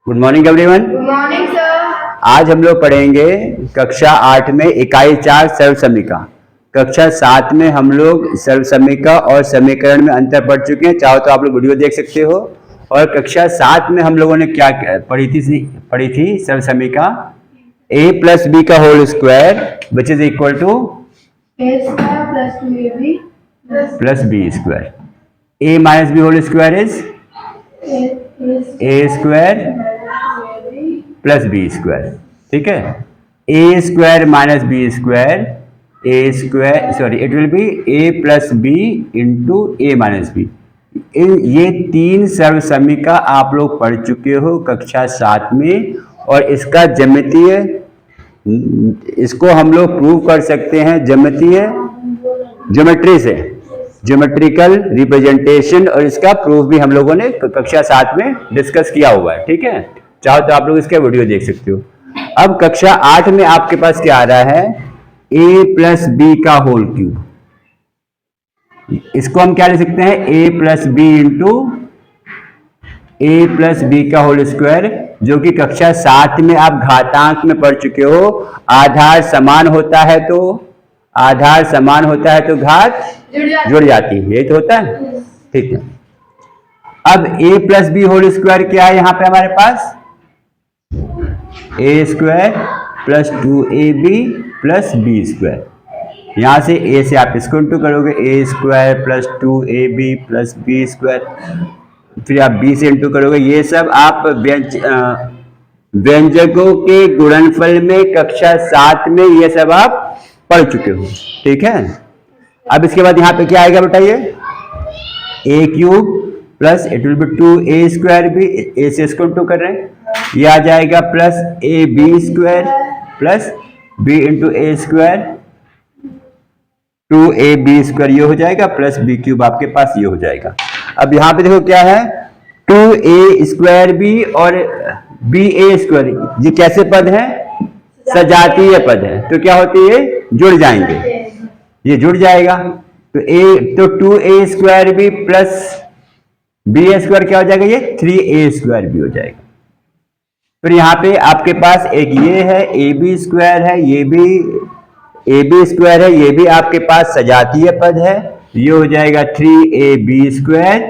Good morning everyone. Good morning sir. आज हम लोग पढ़ेंगे कक्षा 8 में इकाई 4 सर्वसमीका। कक्षा 7 में हम लोग सर्वसमीका और समीकरण में अंतर पढ़ चुके हैं, चाहो तो आप लोग वीडियो देख सकते हो। और कक्षा 7 में हम लोगों ने क्या पढ़ी थी सर्वसमीका a प्लस बी का whole square which is equal to a square plus 2ab plus B square. a minus B whole square is a square plus B square. ठीक है, A square minus B square, A square sorry it will be A plus B into A minus B. ये तीन सर्वसमीका आप लोग पढ़ चुके हो कक्षा 7 में। और इसका ज्यामितीय, इसको हम लोग प्रूव कर सकते हैं ज्योमेट्री से, ज्योमेट्रिकल रिप्रेजेंटेशन, और इसका प्रूफ भी हम लोगों ने कक्षा 7 में डिस्कस किया हुआ है। ठीक है, चाहो तो आप लोग इसका वीडियो देख सकते हो। अब कक्षा 8 में आपके पास क्या आ रहा है, a प्लस बी का होल क्यूब। इसको हम क्या लिख सकते हैं, a plus B into A plus B का होल स्क्वायर, जो कि कक्षा 7 में आप घातांक में पढ़ चुके हो। आधार समान होता है तो घात जुड़ जाती है, यही तो होता है। ठीक है, अब a plus B whole square क्या है यहाँ पे हमारे पास, A square plus 2ab plus B square. यहां से a से आप इसको इंटू करोगे, A square plus 2ab plus B square, फिर आप b से इंटू करोगे। ये सब आप व्यंजकों के गुणनफल में कक्षा 7 में ये सब आप पढ़ चुके हो। ठीक है, अब इसके बाद यहाँ पे क्या आएगा बताइए, a cube plus it will B 2a square, भी a से इसको इंटू कर रहे हैं, ये आ जाएगा plus A B square plus B into A square 2ab square, ये हो जाएगा प्लस बी क्यूब आपके पास ये हो जाएगा। अब यहाँ पे देखो क्या है, 2a स्क्वायर बी और बी ए स्क्वायर, ये कैसे पद है, सजातीय पद है, तो क्या होती है, जुड़ जाएंगे, ये जुड़ जाएगा। तो 2a square B plus B A square क्या हो जाएगा, ये 3a स्क्वायर बी हो जाएगा। फिर यहाँ पे आपके पास एक ये है ए बी स्क्वायर है, ये भी ए बी स्क्वायर है, ये भी आपके पास सजातीय पद है, ये हो जाएगा 3ab square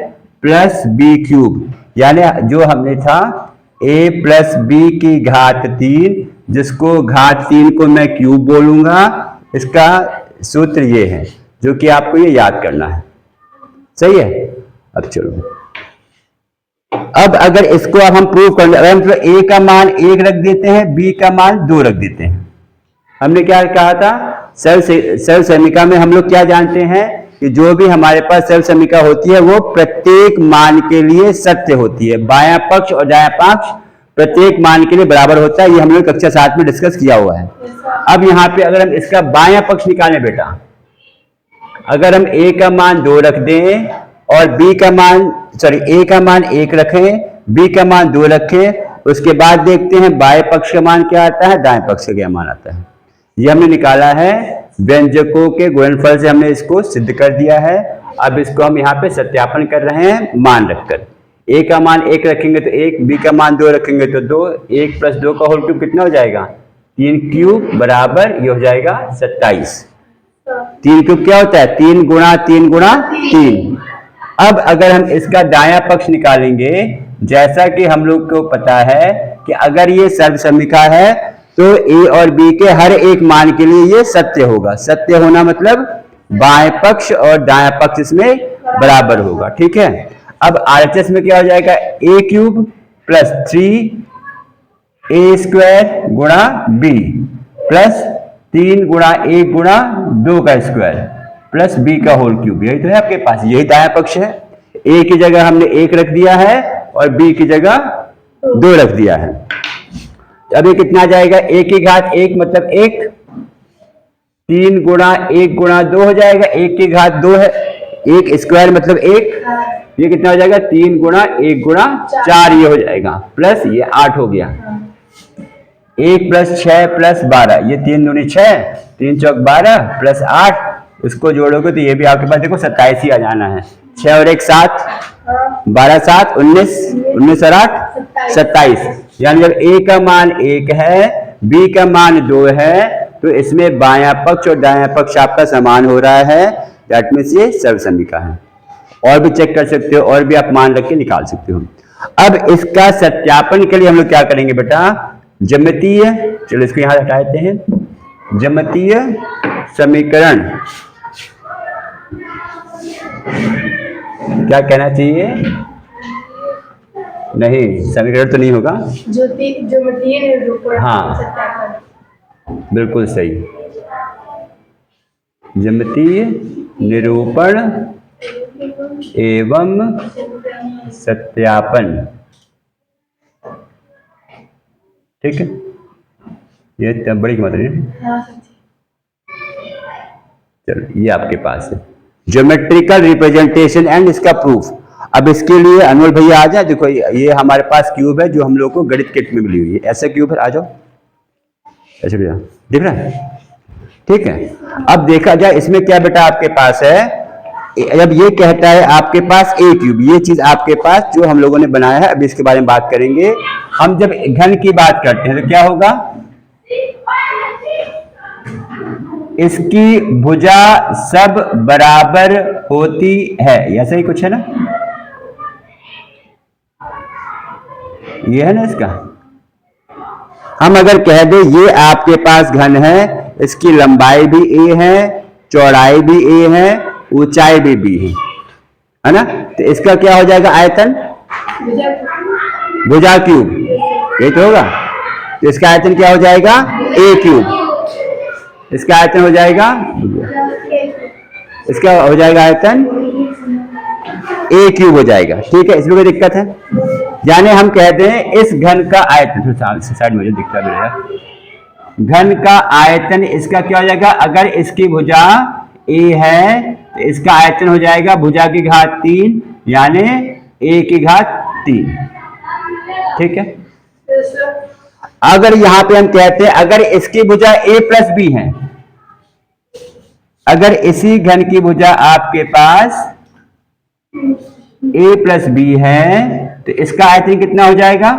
plus B cube. यानी जो हमने था a प्लस बी की घात 3, जिसको घात 3 को मैं क्यूब बोलूंगा, इसका सूत्र ये है जो कि आपको ये याद करना है। सही है, अब चलो, अब अगर इसको अब हम प्रूव कर ले, हम a का मान 1 रख देते हैं, b का मान 2 रख देते हैं। हमने क्या कहा था, सर्वसमीका में हम लोग क्या जानते हैं कि जो भी हमारे पास सर्वसमीका होती है वो प्रत्येक मान के लिए सत्य होती है, बायां पक्ष और दायां पक्ष प्रत्येक मान के लिए बराबर होता है। ये हम लोग कक्षा 7 में डिस्कस किया हुआ है। अब यहाँ पे अगर हम इसका बायां पक्ष निकालें बेटा, अगर हम a का मान 2 रख दें और b का मान a का मान 1 रखें, b का मान 2 रखें, उसके बाद देखते हैं बाएं पक्ष का मान क्या आता है, दाएं पक्ष का क्या मान आता है। ये हमने निकाला है व्यंजकों के गुणनफल से, हमने इसको सिद्ध कर दिया है। अब इसको हम यहाँ पे सत्यापन कर रहे हैं मान रखकर। a का मान 1 रखेंगे तो 1, b का मान 2 रखेंगे तो 2, 1 प्लस 2 का होल क्यूब कितना हो जाएगा, 3 क्यूब बराबर ये हो जाएगा 27। 3 क्यूब क्या होता है, 3 गुणा 3 गुणा 3। अब अगर हम इसका दायां पक्ष निकालेंगे, जैसा कि हम लोग को पता है कि अगर ये सर्वसमीका है तो a और b के हर एक मान के लिए ये सत्य होगा। सत्य होना मतलब बाएं पक्ष और दायां पक्ष इसमें बराबर होगा। ठीक है, अब RHS में क्या हो जाएगा, a cube plus 3a square गुणा b प्लस 3 गुणा 1 गुणा 2 का स्क्वायर प्लस b का होल क्यूब। यही तो है आपके पास, यही दायां पक्ष है। a की जगह हमने 1 रख दिया है और b की जगह 2 रख दिया है। अब ये कितना आ जाएगा, a की घात 1 मतलब 1, 3 गुणा 1 गुणा 2 हो जाएगा, 1 की घात 2 है, 1 स्क्वायर मतलब 1, ये कितना हो जाएगा, 3 गुणा 1 गुणा 4 ये हो जाएगा, प्लस ये 8 हो गया, 1 प्लस 6 प्लस 12, ये 3 दूनी 6, 3 चौक 12 प्लस 8, इसको जोड़ोगे तो ये भी आपके पास देखो 27 ही आ जाना है। 6 और 1 7, 12 7 19, 19 और 8 27। यानी जब a का मान 1 है, b का मान 2 है, तो इसमें बायां पक्ष और दायां पक्ष आपका समान हो रहा है। दैट मीन्स ये सर्वसम्मिका है। और भी चेक कर सकते हो, और भी आप मान रख के निकाल सकते हो। अब इसका सत्यापन के लिए हम लोग क्या करेंगे बेटा, ज्यामितीय, चलो इसको यहां हटा देते हैं, ज्यामितीय समीकरण क्या कहना चाहिए, नहीं समीकरण तो नहीं होगा, ज्यामितीय निरूपण हाँ सत्यापन। बिल्कुल सही, ज्यामितीय निरूपण एवं सत्यापन। ठीक है, ये तब बड़ी मत है। हाँ, चलो ये आपके पास है ज्योमेट्रिकल रिप्रेजेंटेशन एंड इसका प्रूफ। अब इसके लिए अनमोल भैया आ जाए। देखो ये हमारे पास क्यूब है जो हम लोग को गणित किट में मिली हुई है, ऐसा क्यूब है, आ जाओ ऐसे भैया, दिख रहा है? ठीक है, अब देखा जाए इसमें क्या बेटा आपके पास है। अब ये कहता है आपके पास ए क्यूब, ये चीज आपके पास जो हम लोगों ने बनाया है, अभी इसके बारे में बात करेंगे। हम जब घन की बात करते हैं तो क्या होगा, इसकी भुजा सब बराबर होती है, ऐसा ही कुछ है ना, ये है ना इसका। हम अगर कह दे ये आपके पास घन है, इसकी लंबाई भी a है, चौड़ाई भी a है, ऊंचाई भी b है ना, तो इसका क्या हो जाएगा आयतन, भुजा क्यूब, ये तो होगा। तो इसका आयतन क्या हो जाएगा, a क्यूब, इसका आयतन हो जाएगा, इसका हो जाएगा आयतन a क्यूब हो जाएगा। ठीक है, इसमें कोई दिक्कत है? यानी हम कहते हैं इस घन का आयतन, साइड में मुझे दिखता भी रहेगा, घन का आयतन इसका क्या हो जाएगा, अगर इसकी भुजा a है तो इसका आयतन हो जाएगा भुजा की घात 3, यानी a की घात 3। ठीक है, अगर यहां पे हम कहते हैं अगर इसकी भुजा a प्लस b है, अगर इसी घन की भुजा आपके पास a प्लस b है तो इसका आयतन कितना हो जाएगा,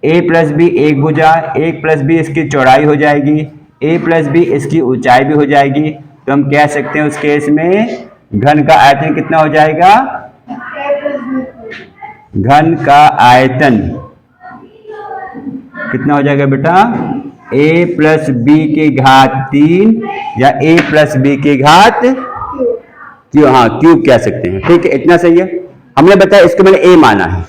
a प्लस बी एक भुजा, एक प्लस बी इसकी चौड़ाई हो जाएगी, a प्लस बी इसकी ऊंचाई भी हो जाएगी। तो हम कह सकते हैं उस केस में घन का आयतन कितना हो जाएगा, घन का आयतन कितना हो जाएगा बेटा, a प्लस बी की घात 3 या a प्लस बी की घात क्यूब, हाँ क्यूब कह सकते हैं। ठीक है, इतना सही है। हमने बताया इसको मैंने a माना है,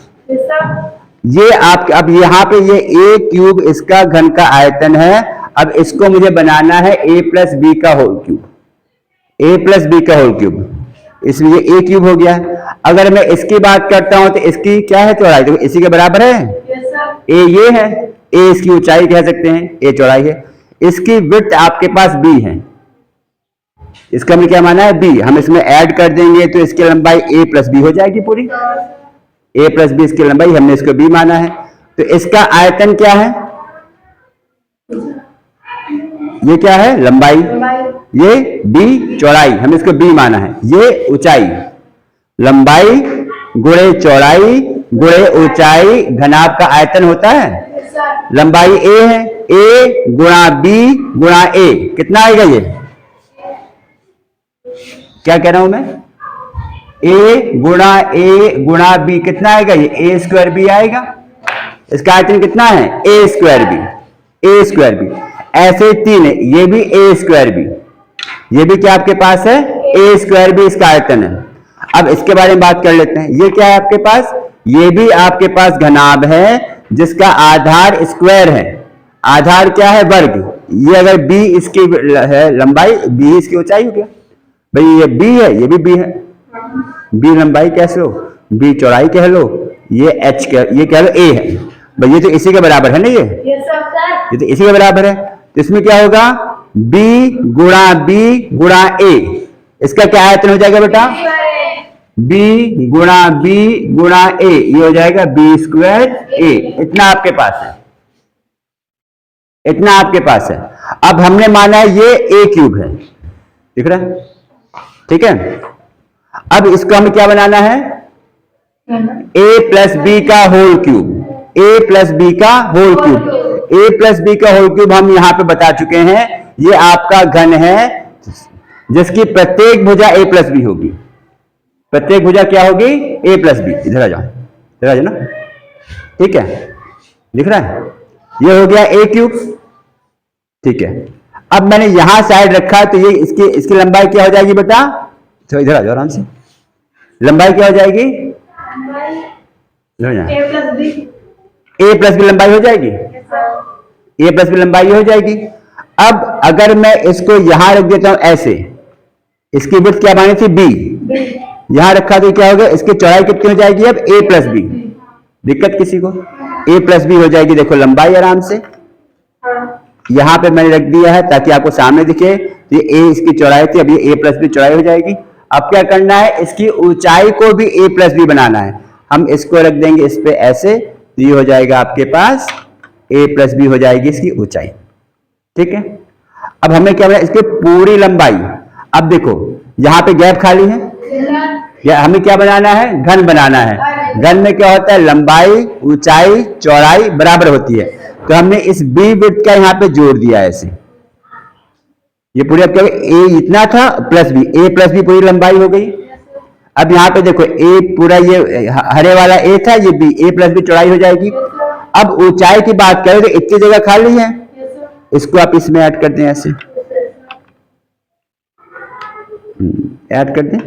ये आप अब यहाँ पे ये a क्यूब इसका घन का आयतन है। अब इसको मुझे बनाना है a प्लस बी का whole cube, a plus B का होल क्यूब, इसलिए a क्यूब हो गया। अगर मैं इसकी बात करता हूं तो इसकी क्या है, चौड़ाई, तो इसी के बराबर है a, ये है a, इसकी ऊंचाई कह सकते हैं, a चौड़ाई है, इसकी विड्थ आपके पास b है, इसका हमने क्या माना है b, हम इसमें ऐड कर देंगे तो इसकी लंबाई a प्लस बी हो जाएगी पूरी, a प्लस बी इसकी लंबाई, हमने इसको b माना है। तो इसका आयतन क्या है, ये क्या है लंबाई, ये b चौड़ाई, हमने इसको b माना है, ये ऊंचाई, लंबाई गुणे चौड़ाई गुणे ऊंचाई घनाभ का आयतन होता है। लंबाई a है, a गुणा b गुणा a, कितना आएगा ये, क्या कह रहा हूं मैं, a गुणा a गुणा b कितना आएगा, ये a स्क्वायर b आएगा। इसका आयतन कितना है, a square b, a square b। ऐसे 3 है, ये भी a स्क्वायर b, ये भी क्या आपके पास है, a स्क्वायर b इसका आयतन है। अब इसके बारे में बात कर लेते हैं, ये क्या है आपके पास, ये भी आपके पास घनाभ है जिसका आधार स्क्वायर है, आधार क्या है, वर्ग। ये अगर b इसकी है लंबाई, b इसकी ऊंचाई हो गया, भाई ये b है, ये भी b है, b लंबाई कैसे हो, b चौड़ाई कह लो, ये h ये कह लो a है, भाई ये तो इसी के बराबर है ना, ये तो इसी के बराबर है। तो इसमें क्या होगा, b गुणा b गुणा a, इसका क्या आयतन हो जाएगा बेटा, b गुणा b गुणा a, ये हो जाएगा b स्क्वायर a। इतना आपके पास है, इतना आपके पास है। अब हमने माना है ये a क्यूब है, दिख रहा है, ठीक है। अब इसको हमें क्या बनाना है, ए प्लस बी का होल क्यूब, ए प्लस बी का होल क्यूब, ए प्लस बी का होल क्यूब हम यहां पे बता चुके हैं। ये आपका घन है जिसकी प्रत्येक भुजा ए प्लस बी होगी। प्रत्येक भुजा क्या होगी? ए प्लस बी। इधर आ जाओ, इधर आ जाओ ना, ठीक है, दिख रहा है? ये हो गया ए क्यूब, ठीक है। अब मैंने यहां साइड रखा तो ये इसकी लंबाई क्या हो जाएगी बेटा? तो इधर आ जाओ आराम से, लंबाई क्या हो जाएगी? ए प्लस बी लंबाई हो जाएगी, ए प्लस बी लंबाई हो जाएगी। अब अगर मैं इसको यहां रख देता हूं ऐसे, इसकी विड्थ क्या मानी थी? बी, यहां रखा तो क्या होगा? इसकी चौड़ाई कितनी हो जाएगी अब? ए प्लस बी। दिक्कत किसी को? ए प्लस बी हो जाएगी, देखो लंबाई आराम से यहां पे मैंने रख दिया है ताकि आपको सामने दिखे। ये ए इसकी चौड़ाई थी, अब ये ए प्लस बी चौड़ाई हो जाएगी। अब क्या करना है? इसकी ऊंचाई को भी ए प्लस बी बनाना है। हम इसको रख देंगे इस पे ऐसे, तो ये हो जाएगा आपके पास ए प्लस बी हो जाएगी इसकी ऊंचाई, ठीक है। अब हमें क्या बनाना? इसकी पूरी लंबाई। अब देखो यहां पे गैप खाली है, या हमें क्या बनाना है? घन बनाना है। घन में क्या होता है? लंबाई, ऊंचाई, चौड़ाई बराबर होती है। तो हमने इस बी विड्थ का यहां पे जोड़ दिया ऐसे, ये पूरी अब क्या ए इतना था plus B, A plus B पूरी लंबाई हो गई। अब यहां पे देखो ए पूरा ये हरे वाला ए था, ये बी, ए प्लस बी चौड़ाई हो जाएगी। अब ऊंचाई की बात करें तो इतनी जगह खाली है, इसको आप इसमें ऐड कर दें ऐसे, ऐड कर दें,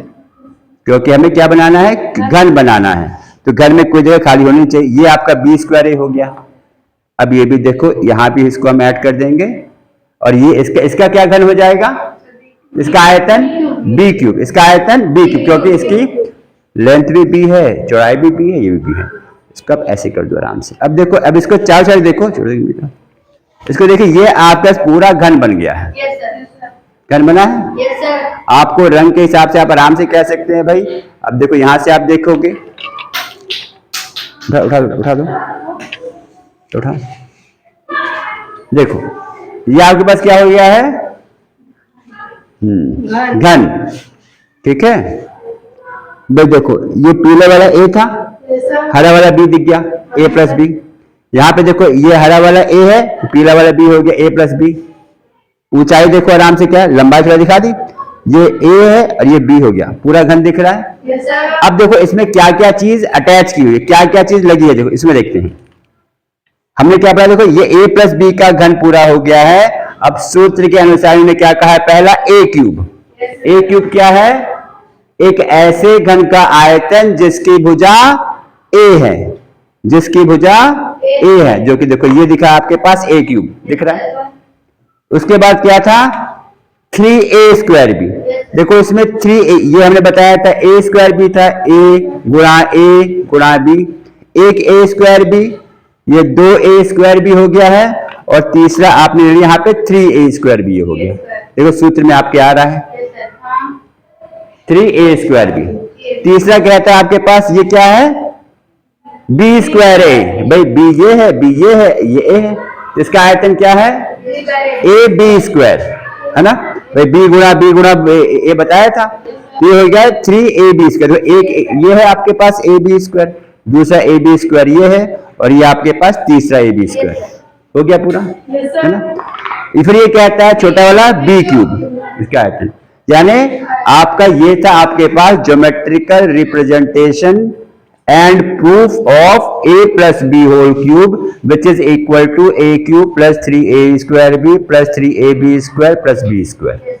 क्योंकि हमें क्या बनाना है? घन बनाना है। तो घन में कोई जगह खाली होनी चाहिए। ये आपका बी स्क्वायर ए हो गया। अब ये भी देखो यहां भी इसको हम ऐड कर देंगे, और ये इसका क्या घन हो जाएगा? इसका आयतन बी क्यूब, इसका आयतन बी क्यूब, क्योंकि इसकी लेंथ भी बी है, चौड़ाई भी बी है, ये भी बी है। इसको आप ऐसे कर दो आराम से। अब देखो, अब इसको चार साइड देखो, छोड़ देंगे बेटा, इसको देखिए, ये आपका पूरा घन बन गया है। घन बना है। आपको रंग के हिसाब से आप आराम से कह सकते हैं भाई। अब देखो यहां से आप देखोगे, उठा दो, उठा, देखो ये आपके पास क्या हो गया है? घन, ठीक है भाई। देखो ये पीला वाला ए था, हरा वाला बी दिख गया, ए प्लस बी। यहां पे देखो ये हरा वाला ए है, पीला वाला बी हो गया ए प्लस बी। ऊंचाई देखो आराम से, क्या लंबाई थोड़ा दिखा दी, ये ए है और ये बी हो गया, पूरा घन दिख रहा है। अब देखो इसमें क्या क्या चीज अटैच की हुई है, क्या क्या चीज लगी है, देखो इसमें देखते हैं। हमने क्या पढ़ा? देखो ये a प्लस बी का घन पूरा हो गया है। अब सूत्र के अनुसार ने क्या कहा है? पहला a क्यूब। a क्यूब क्या है? एक ऐसे घन का आयतन जिसकी भुजा a है, जिसकी भुजा a है, जो कि देखो ये दिखा आपके पास a क्यूब दिख रहा है। उसके बाद क्या था? 3a square B. देखो इसमें 3a, ये हमने बताया था a स्क्वायर बी था, a गुणा b, एक a स्क्वायर बी, ये 2a स्क्वायर भी हो गया है, और तीसरा आपने यहाँ पे 3a स्क्वायर भी हो गया। देखो सूत्र में आपके आ रहा है 3a स्क्वायर भी। तीसरा कहता है आपके पास ये क्या है? b स्क्वायर ए। भाई b ये है, b ये है, ये a है, इसका आयतन क्या है? a b स्क्वायर, है ना भाई। b गुणा a बताया था, ये हो गया 3ab स्क्वायर। एक ये है आपके पास ab स्क्वायर, दूसरा ab स्क्वायर ये है, और ये आपके पास तीसरा ab स्क्वायर हो गया पूरा, है ना। फिर ये कहता है छोटा वाला b क्यूब, इसका आयतन, यानी आपका ये था आपके पास geometrical representation and proof of a plus b whole cube which is equal to a cube plus 3a square b plus 3ab square plus b square,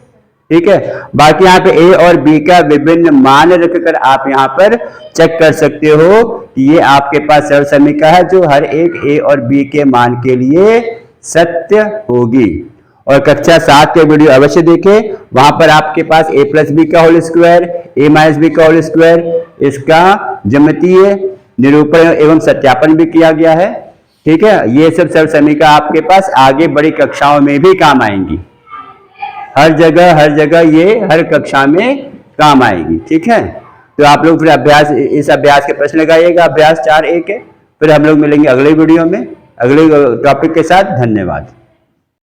ठीक है। बाकी यहाँ पे a और b का विभिन्न मान रखकर आप यहाँ पर चेक कर सकते हो कि ये आपके पास सरल समीकरण है जो हर एक a और b के मान के लिए सत्य होगी। और कक्षा 7 के वीडियो अवश्य देखें, वहां पर आपके पास a प्लस बी का whole square, a minus B का होल स्क्वायर, इसका ज्यामितीय निरूपण एवं सत्यापन भी किया गया है, ठीक है। ये सब सरल समीकरण आपके पास आगे बड़ी कक्षाओं में भी काम आएंगी, हर जगह ये हर कक्षा में काम आएगी, ठीक है। तो आप लोग फिर अभ्यास, इस अभ्यास के प्रश्न लगाइएगा, अभ्यास 4 1 है। फिर हम लोग मिलेंगे अगले वीडियो में अगले टॉपिक के साथ। धन्यवाद।